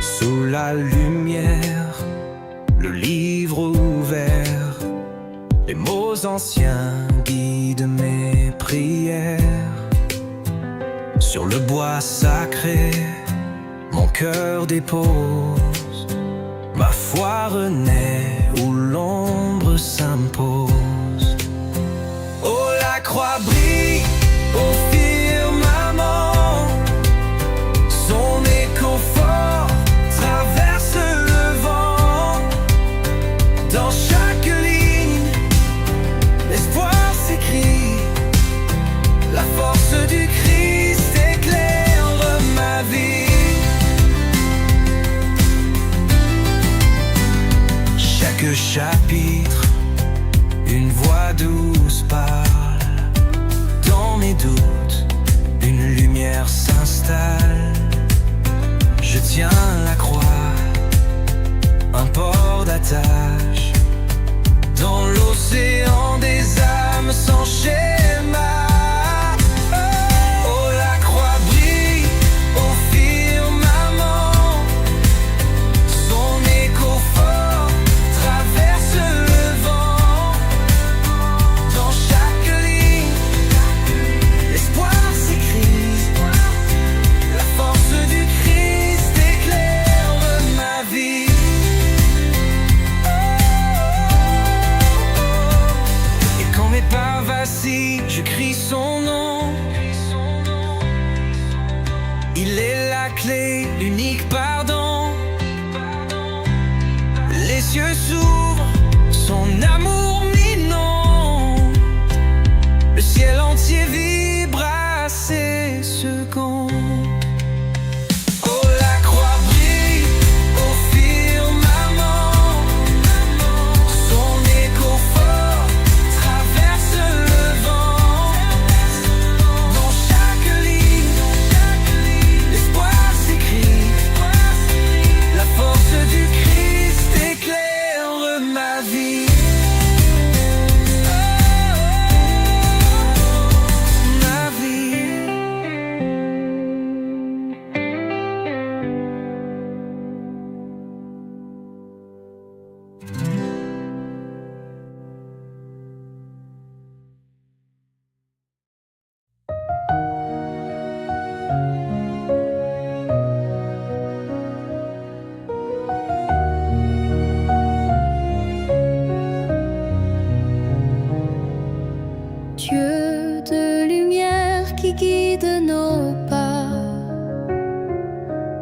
Sous la lumière, le livre ouvert, les mots anciens guident mes prières. Sur le bois sacré, mon cœur dépose ma foi renaît où l'ombre s'impose. Oh, la croix brille au firmament, son écho fort traverse le vent. Dans chaque ligne, l'espoir s'écrit, la force du Christ éclaire ma vie. Chaque chapitre, une voix douce parle. Dans mes doutes, une lumière s'installe. Je tiens la croix, un port d'attache. Dans l'océan des âmes sans schéma. Oh, la croix brille au firmament, son écho fort traverse le vent. Dans chaque ligne, l'espoir s'écrit, crie son nom. Il est la clé, l'unique pardon. Les cieux s'ouvrent, son amour m'inonde. Le ciel entier vibre à ses secondes. Oh, la croix brille au firmament. Son écho fort traverse le vent. Dans chaque ligne, l'espoir s'écrit. La force du Christ éclaire ma vie. Ma vie. Dieu de lumière qui guide nos pas,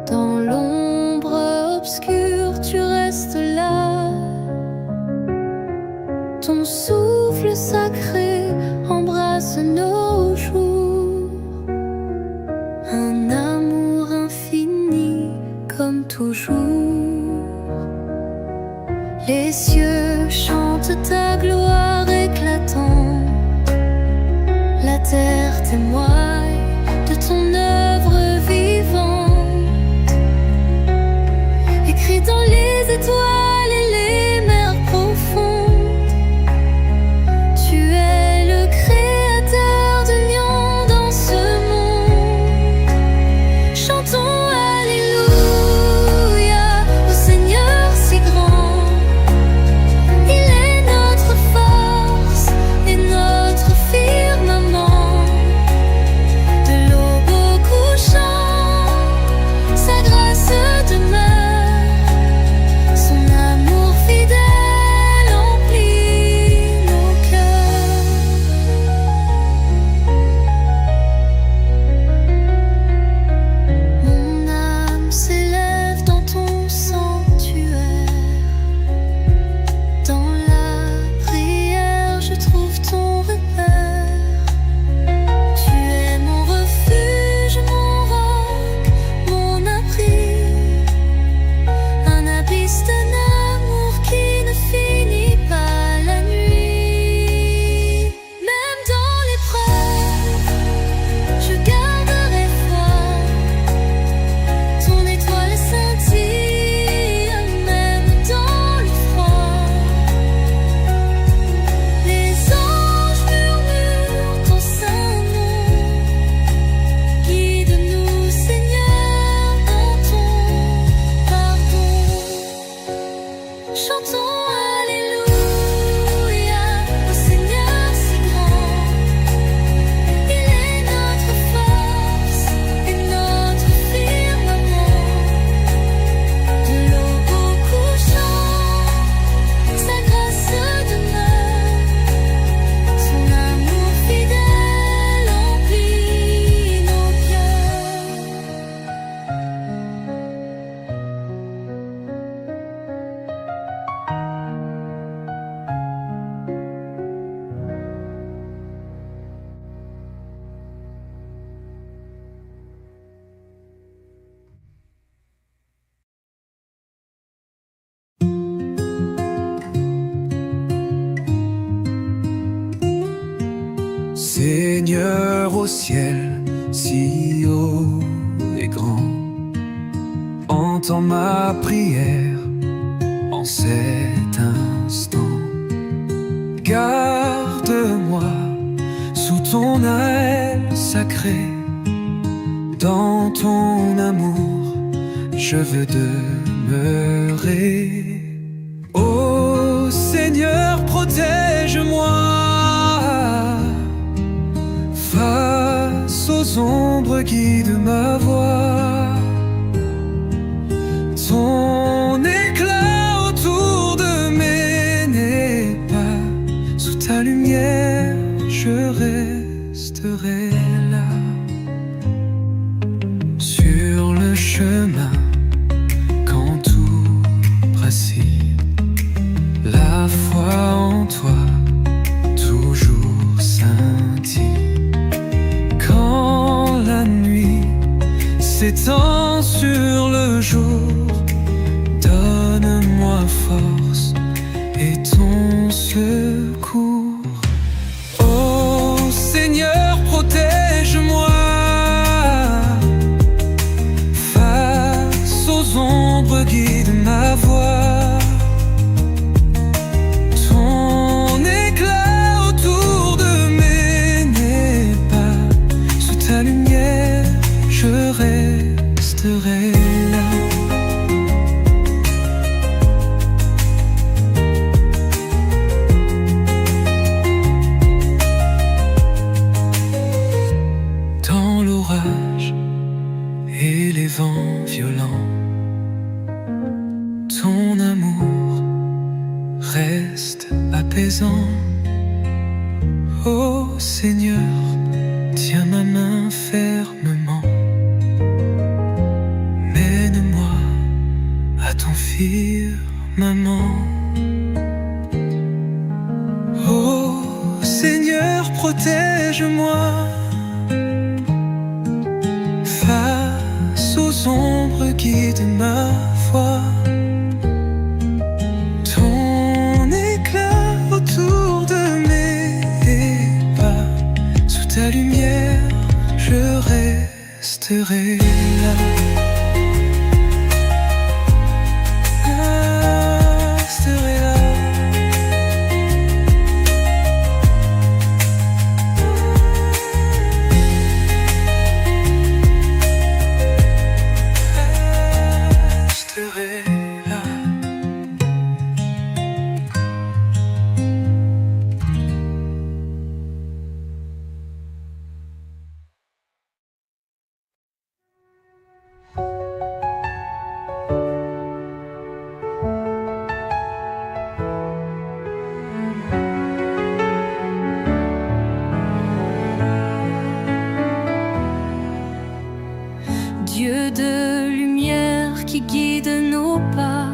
dans l'ombre obscure tu restes là. Ton souffle sacré embrasse nos jours, un amour infini comme toujours. Les cieux chantent ta gloire éclatante, la terre témoigne de ton œuvre vivante. Écrit dans les étoiles et les mers profondes, tu es le créateur d'union dans ce monde. Chantons Alléluia au Seigneur si grand. Il est notre force et notre firmament. De l'aube au couchant, sa grâce demeure. Son amour fidèle emplit nos cœurs. Mon âme s'élève dans ton sanctuaire. Dans la prière, je trouve ton repère. Tu es mon refuge, mon roc, mon abri. Un abysse d'un amour qui ne finit pas la nuit. Même dans l'épreuve, je garderai foi. Ton étoile scintille, même dans le froid. Les anges murmurent ton saint nom. Guide-nous, Seigneur, dans ton pardon. Chantons Alléluia au Seigneur si grand. Il est notre force et notre firmament. De l'aube au couchant, sa grâce demeure. Son amour fidèle emplit nos cœurs. Seigneur au ciel, si haut et grand, entends ma prière en cet instant. Garde-moi sous ton aile sacrée. Dans ton amour, je veux demeurer. Ô Seigneur, protège-moi face aux ombres, guide ma voie. Ton éclat autour de mes n'est pas. Sous ta lumière, je reste resterai là. Sur le chemin, quand tout vacille, la foi en toi toujours scintille. Quand la nuit s'étend sur le jour, donne-moi force et ton secours. Ô Seigneur, protège-moi face aux ombres, guide ma voie. Ton éclat autour de mes pas, sous ta lumière je resterai là. Dans l'orage et les vents violents, ton amour reste apaisant. Ô Seigneur, tiens ma main fermement. Mène-moi à ton firmament. Ô Seigneur, protège-moi face aux ombres, guide ma voie. Ton éclat autour de mes pas, sous ta lumière je resterai là. Resterai là. Resterai là. Dieu de lumière qui guide nos pas,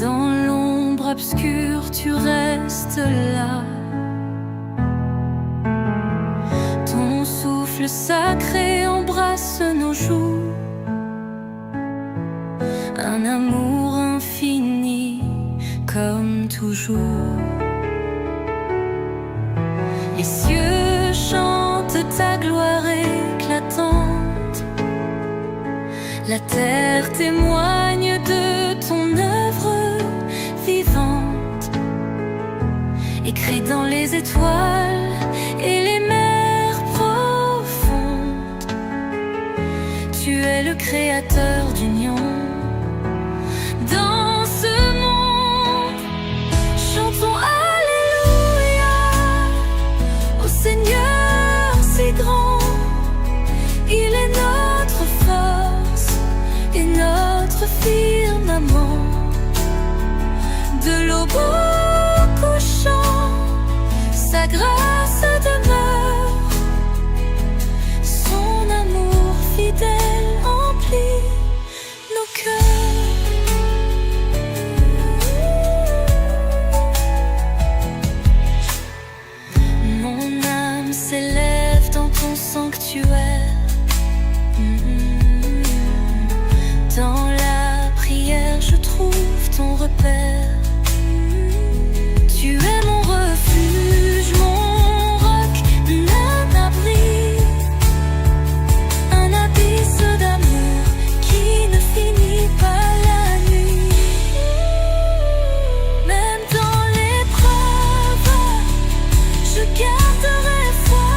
dans l'ombre obscure tu restes là. Ton souffle sacré embrasse nos joues, un amour infini comme toujours. Les cieux chantent ta gloire éclatante, la terre témoigne de ton œuvre vivante, écrite dans les étoiles et les mers profondes. Tu es le créateur d'union. Dans ce monde, chantons Alléluia au Seigneur si grand. Il est notre force et notre firmament. De l'aube au couchant, sa grâce demeure. Son amour fidèle emplit nos cœurs. Mon âme s'élève dans ton sanctuaire. Dans la prière je trouve ton repère. Tu es mon refuge, mon roc, un abri, un abysse d'amour qui ne finit pas la nuit. Même dans l'épreuve, je garderai foi.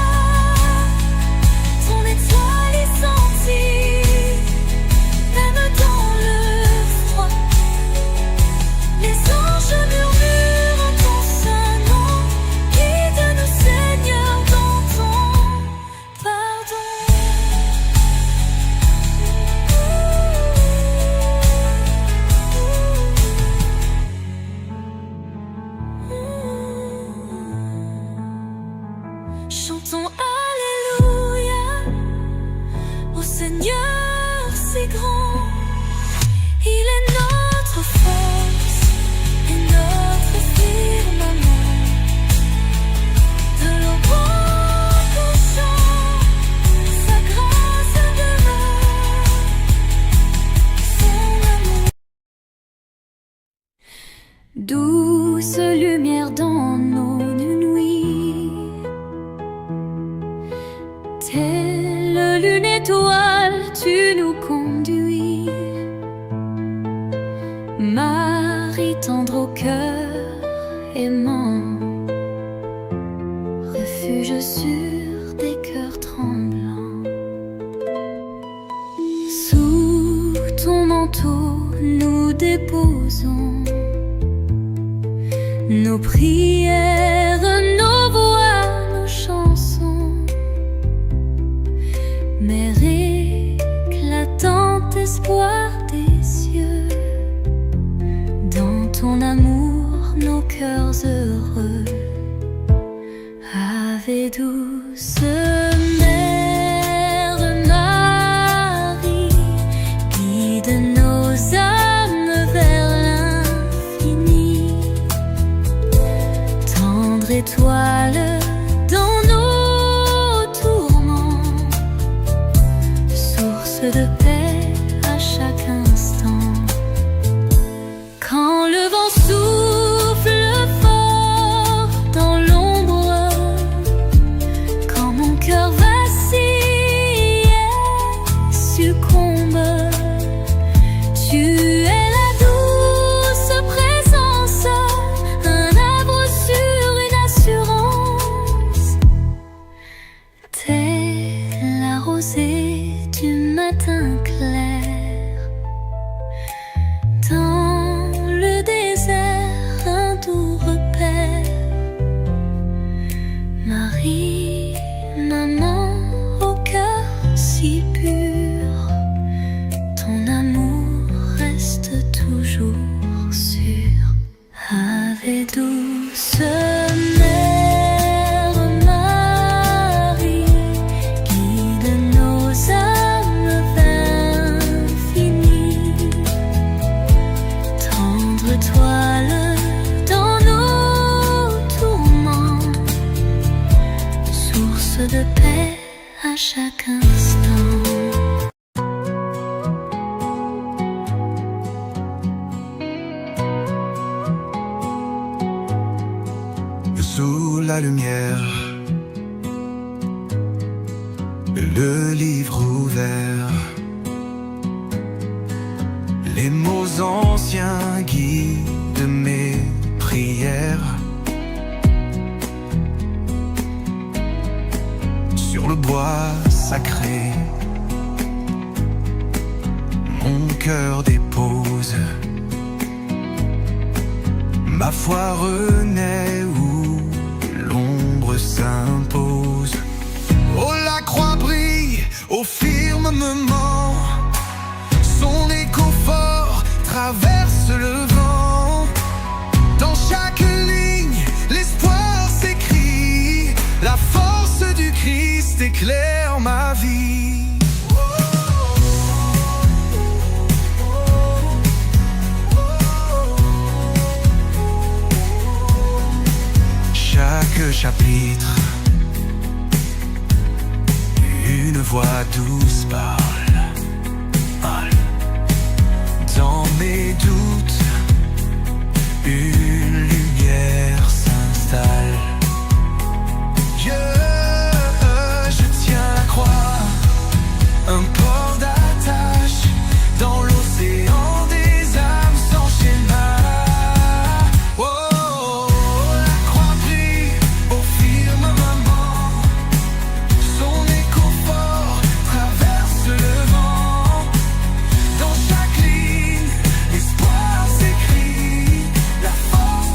Ton tu nous conduis. Marie tendre au cœur aimant, refuge sûr des cœurs tremblants. Sous ton manteau nous déposons nos prières, nos voix, nos chansons. Mère éclatante, espoir des cieux, dans ton amour nos cœurs heureux. Ave douce Mère Marie, guide nos âmes vers l'infini. Tendre étoile dans nos tourments, source de paix à chaque instant. Quand le vent souffle fort dans l'ombre, quand mon cœur vacille et succombe, tu es la douce présence, un arbre sur une assurance. T'es la rosée du matin clair, dans le désert un doux repère. Marie, maman au cœur si pur, ton amour reste toujours sûr. Ave douce Mère Marie, guide nos âmes vers l'infini. Tendre étoile dans nos tourments, source de paix à chaque instant. Sous la lumière, le livre ouvert, les mots anciens guident mes prières. Sur le bois sacré, mon cœur dépose. Ma foi renaît où l'ombre s'impose. Oh, la croix brille au firmament, son écho fort traverse le vent. Dans chaque ligne, l'espoir s'écrit, la force du Christ éclaire ma vie. Chaque chapitre, une voix douce parle. Dans mes doutes, une lumière s'installe. Je tiens la croix, un port d'attache dans l'océan des âmes sans schéma. Oh, la croix brille au firmament, son écho fort traverse le vent. Dans chaque ligne, l'espoir s'écrit, la force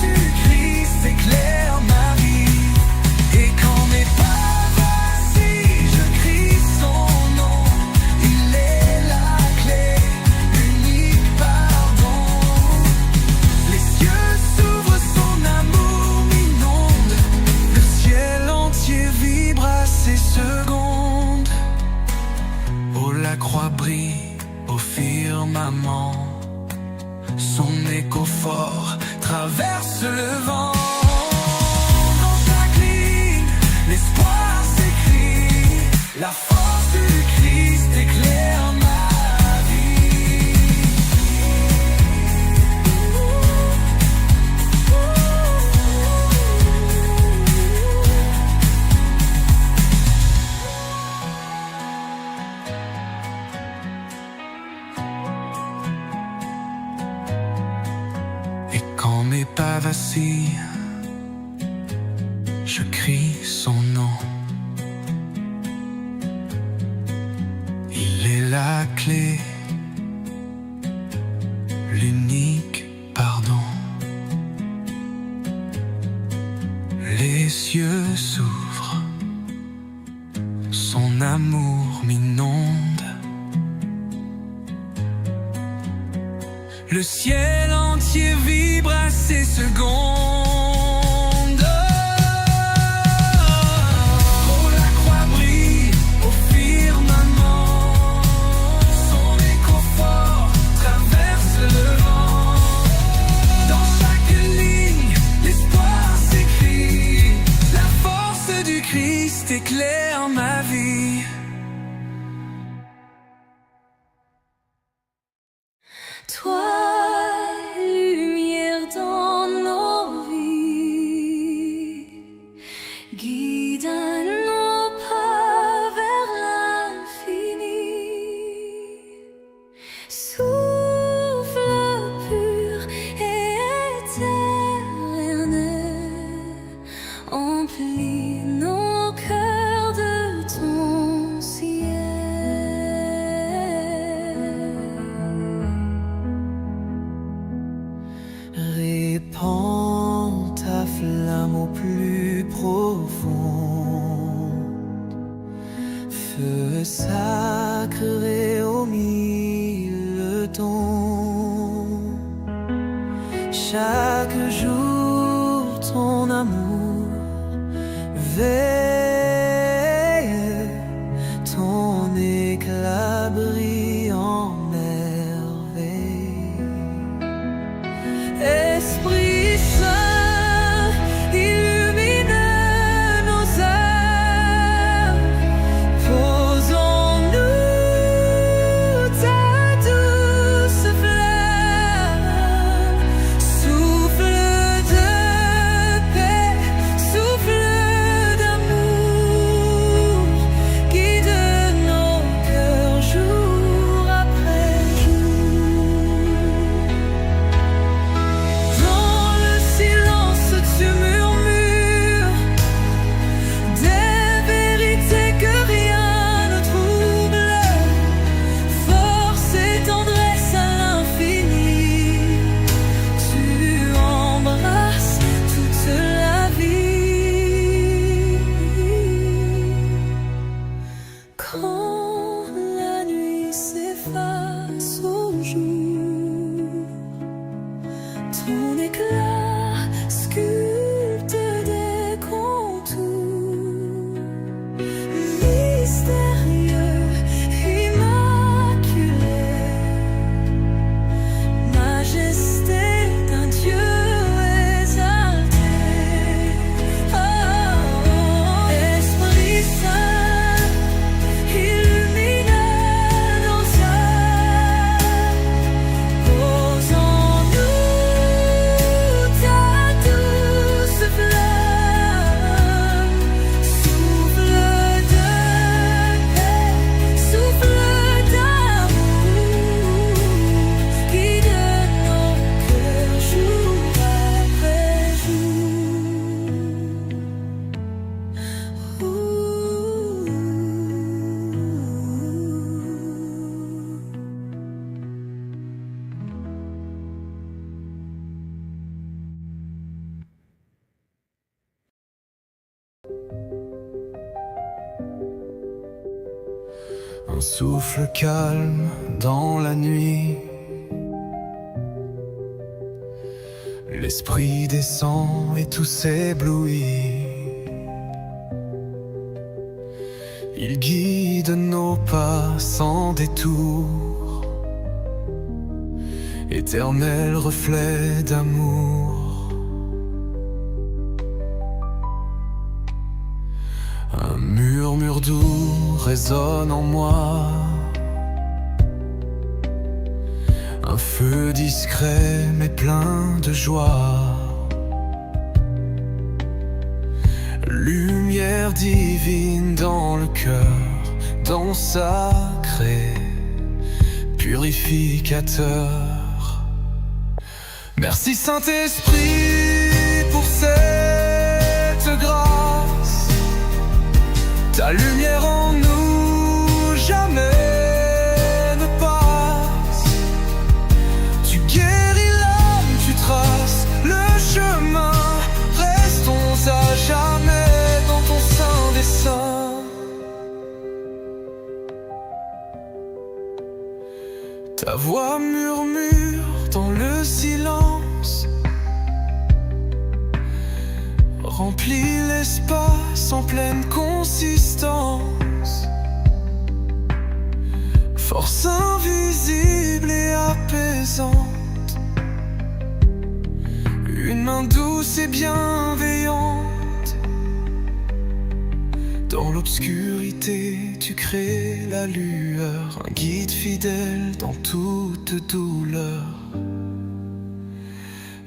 écrit son nom. Il est la clé, l'unique pardon. Les cieux s'ouvrent, son amour m'inonde. Le ciel entier vibre à ces secondes. Oh, la croix brille au firmament. Son écho fort traverse le vent. Dans chaque ligne, l'espoir s'écrit. La force du Christ éclaire ma vie. Toi, lumière dans nos vies, guide nos pas vers l'infini. Souffle pur et éternel, emplis nos cœurs de ton ciel. Répands ta flamme au plus profond, feu sacré aux mille tons. Chaque jour ton amour veille, ton éclat brille en merveille. Esprit Saint, illumine nos âmes. Posons-nous ta douce flamme. Souffle de paix, souffle d'amour, guide nos cœurs jour après jour. Dans le silence tu murmures des vérités que rien ne trouble. Force et tendresse à l'infini, tu embrasses toute la vie. Quand la nuit s'efface au jour, ton éclat sculpte des contours mystérieux, immaculé, majesté d'un Dieu exalté. Oh, Esprit Saint, illumine nos âmes. Posons-nous ta douce flamme. Souffle de paix, souffle d'amour, guide nos cœurs jour après Un souffle calme dans la nuit. L'esprit descend et tout s'éblouit. Il guide nos pas sans détour. Éternel reflet d'amour. Un murmure doux résonne en moi. Un feu discret mais plein de joie. Lumière divine dans le cœur, don sacré, purificateur. Merci Saint-Esprit pour cette grâce. Ta voix murmure dans le silence, remplit l'espace en pleine consistance. Force invisible et apaisante, une main douce et bienveillante. Dans l'obscurité, tu crées la lueur, un guide fidèle dans toute douleur.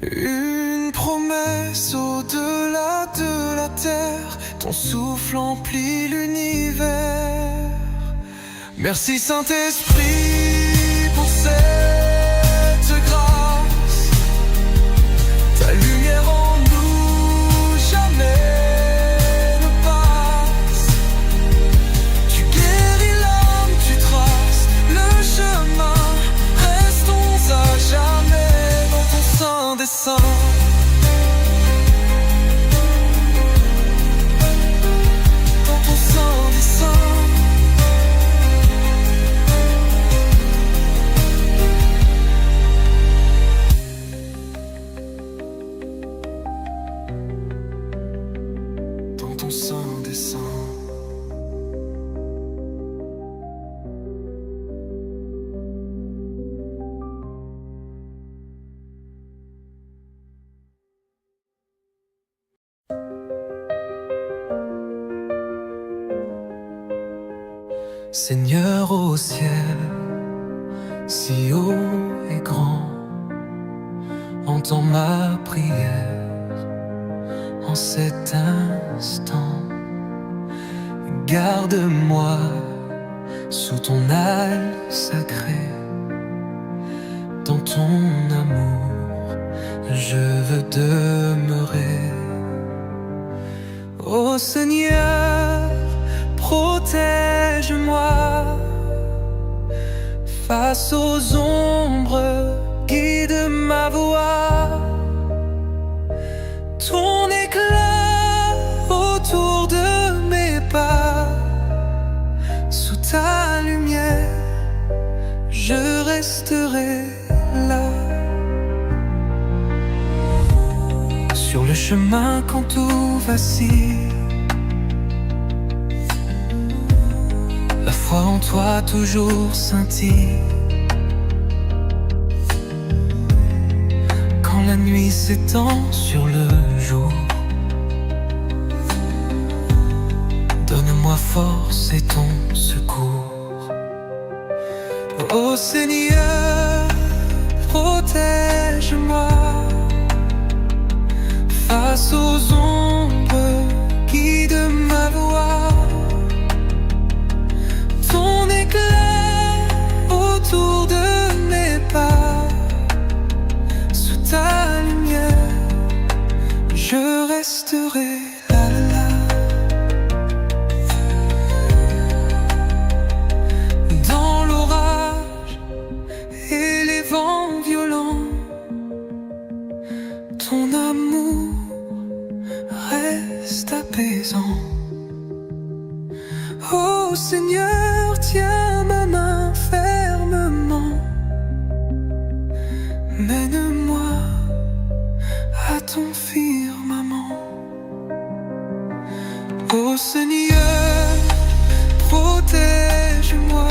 Une promesse au-delà de la terre, ton souffle emplit l'univers. Merci Saint-Esprit pour cette grâce, ta lumière en nous jamais ne passe. Tu guéris l'âme, tu traces le chemin, restons à jamais dans ton sein des saints. Dans ton sein des saints. Ton sein des saints. Seigneur au ciel, si haut et grand, entends ma prière en cet instant. Garde-moi sous ton aile sacrée, dans ton amour je veux demeurer. Ô Seigneur, protège-moi face aux ombres, guide ma voix. Ton éclat autour de mes pas, sous ta lumière, je resterai là. Sur le chemin quand tout vacille, la foi en toi toujours scintille. Quand la nuit s'étend sur le jour, donne-moi force et ton secours. Ô Seigneur, protège-moi face aux ombres, guide ma voix. Ton éclat autour de mes pas, sous ta lumière, je resterai là. Dans l'orage et les vents violents, ton amour reste apaisant. Ô Seigneur, tiens ma main fermement, mène-moi à ton firmament. Ô Seigneur, protège-moi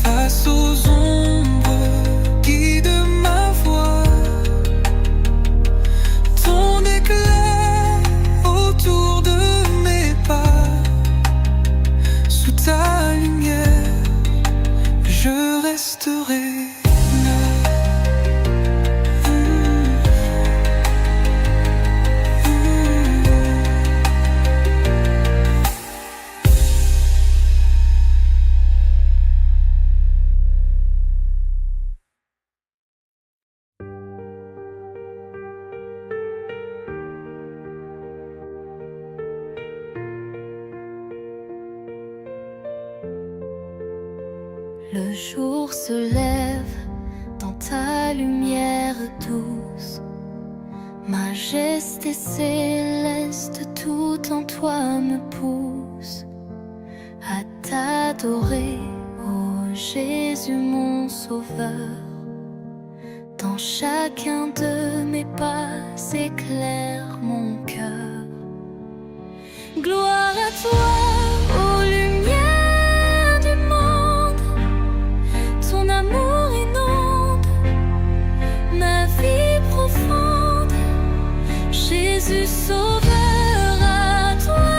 face aux ombres, guide ma voix. Ton éclat autour de mes pas, sous ta lumière, je resterai là. Le jour se lève dans ta lumière douce, majesté céleste, tout en toi me pousse à t'adorer, ô Jésus. sauveur. Dans chacun de mes pas éclaire mon cœur. Gloire à toi, ô lumière du monde, ton amour inonde ma vie profonde. Jésus sauveur, à toi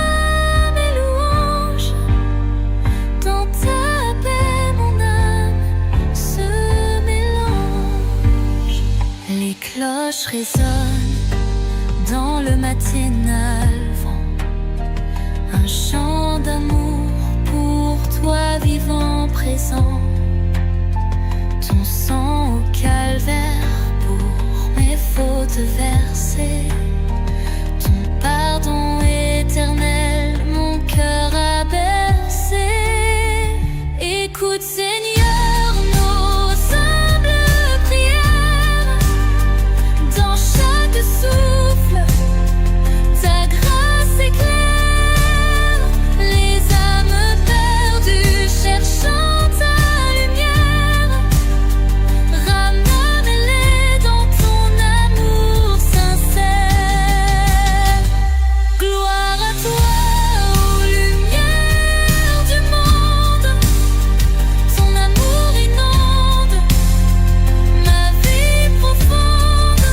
mes louanges. Dans ta paix mon âme se mélange. Les cloches résonnent dans le matinal vent, un chant d'amour pour toi vivant présent. Ton sang au calvaire pour mes fautes versées, ton pardon éternel mon cœur a bercé. Écoute Seigneur nos humbles prières, dans chaque souffle ta grâce éclaire. Les âmes perdues cherchant ta lumière, ramène-les dans ton amour sincère. Gloire à toi, ô lumière du monde, ton amour inonde ma vie profonde.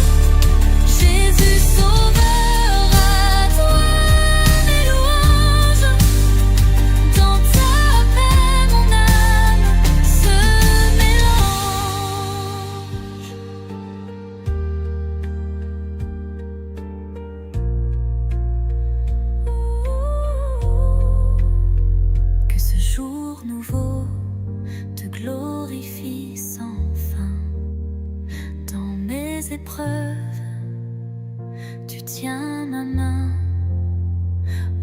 Jésus sauveur, à toi mes louanges. Dans ta paix mon âme se mélange. Que ce jour nouveau te glorifie sans fin. Dans mes épreuves, tu tiens ma main.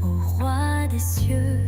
Ô roi des cieux,